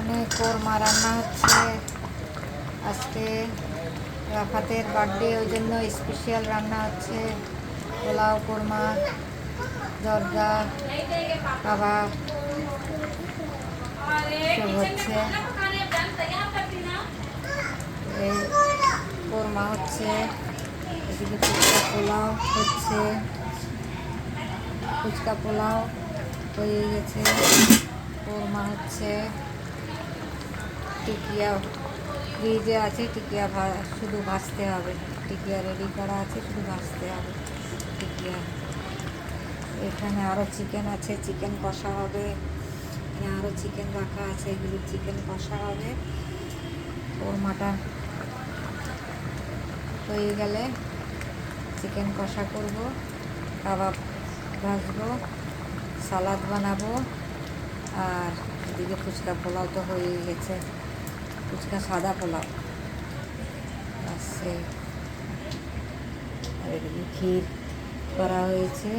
এখানে কোরমা রান্না হচ্ছে আজকে। রাফাতের বার্থডে, ওই জন্য স্পেশাল রান্না হচ্ছে। পোলাও, কোরমা, জর্দা, কাবাব সব হচ্ছে। এই কোরমা হচ্ছে, এদিকে ফুচকা পোলাও হচ্ছে। ফুচকা পোলাও হয়ে গেছে, কোরমা হচ্ছে। টিকিয়া ফ্রিজে আছে, টিকিয়া শুধু ভাজতে হবে। টিকিয়া রেডি করা আছে, শুধু ভাজতে হবে টিকিয়া। এখানে আরও চিকেন আছে, চিকেন কষা হবে। এখানে আরও চিকেন রাখা আছে, এগুলি চিকেন কষা হবে। কোরমাটা হয়ে গেলে চিকেন কষা করব, কাবাব ভাজবো, সালাদ বানাবো। আর এদিকে ফুচকা পোলাও তো হয়েই গেছে, ফুচকা সাদা পোলাও আসছে। আর এদিকে ক্ষীর করা হয়েছে।